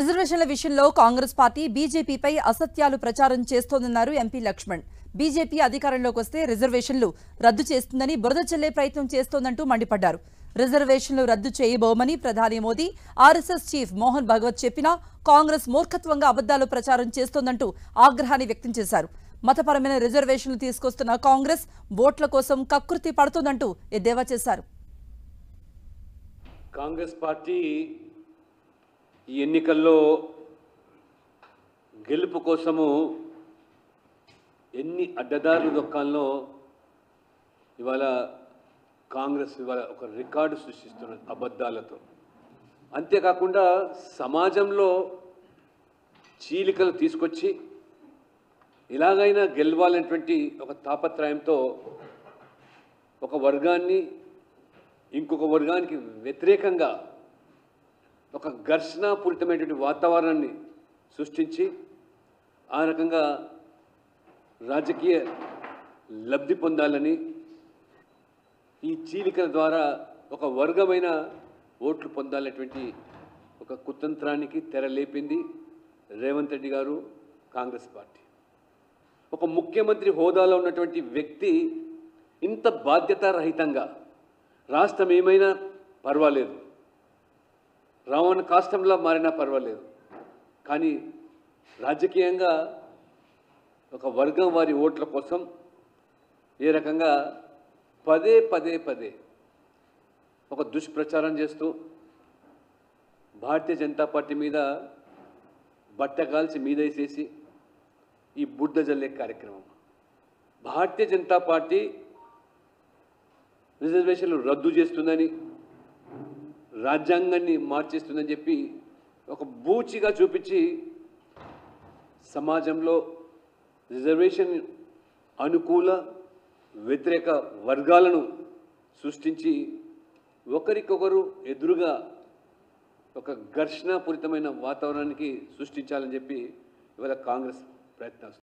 రిజర్వేషన్ల విషయంలో కాంగ్రెస్ పార్టీ బీజేపీపై అసత్యాలు ప్రచారం చేస్తోందన్నారు ఎంపీ లక్ష్మణ్. బీజేపీ అధికారంలోకి వస్తే రిజర్వేషన్లు రద్దు చేస్తుందని బురద చల్లే ప్రయత్నం చేస్తోందంటూ మండిపడ్డారు. రిజర్వేషన్లు రద్దు చేయబోమని ప్రధాని మోదీ, ఆర్ఎస్ఎస్ చీఫ్ మోహన్ భగవత్ చెప్పినా కాంగ్రెస్ మూర్ఖత్వంగా అబద్దాలు ప్రచారం చేస్తోందంటూ ఆగ్రహాన్ని వ్యక్తం చేశారు. మతపరమైన రిజర్వేషన్లు తీసుకొస్తున్న కాంగ్రెస్ ఓట్ల కోసం కకృతి పడుతోందంటూ ఎద్దేవా చేశారు. కాంగ్రెస్ పార్టీ ఈ ఎన్నికల్లో గెలుపు కోసము ఎన్ని అడ్డదారులు దొక్కాల్లో ఇవాళ కాంగ్రెస్ ఒక రికార్డు సృష్టిస్తున్న అబద్ధాలతో. అంతేకాకుండా సమాజంలో చీలికలు తీసుకొచ్చి ఇలాగైనా గెలవాలనేటువంటి ఒక తాపత్రయంతో ఒక వర్గాన్ని ఇంకొక వర్గానికి వ్యతిరేకంగా ఒక ఘర్షణాపూరితమైనటువంటి వాతావరణాన్ని సృష్టించి ఆ రకంగా రాజకీయ లబ్ధి పొందాలని ఈ చీలికల ద్వారా ఒక వర్గమైన ఓట్లు పొందాలనేటువంటి ఒక కుతంత్రానికి తెరలేపింది రేవంత్ రెడ్డి గారు, కాంగ్రెస్ పార్టీ. ఒక ముఖ్యమంత్రి హోదాలో ఉన్నటువంటి వ్యక్తి ఇంత బాధ్యతారహితంగా రాష్ట్రం ఏమైనా పర్వాలేదు, రావణ కాష్టంలా మారినా పర్వాలేదు, కానీ రాజకీయంగా ఒక వర్గం వారి ఓట్ల కోసం ఏ రకంగా పదే పదే పదే ఒక దుష్ప్రచారం చేస్తూ భారతీయ జనతా పార్టీ మీద బట్టగాల్చి మీదేసేసి ఈ బుడ్డ జల్లే కార్యక్రమం. భారతీయ జనతా పార్టీ రిజర్వేషన్లు రద్దు చేస్తుందని, రాజ్యాంగాన్ని మార్చేస్తుందని చెప్పి ఒక బూచిగా చూపించి సమాజంలో రిజర్వేషన్ అనుకూల వ్యతిరేక వర్గాలను సృష్టించి ఒకరికొకరు ఎదురుగా ఒక ఘర్షణాపూరితమైన వాతావరణానికి సృష్టించాలని చెప్పి ఇవాళ కాంగ్రెస్ ప్రయత్నం.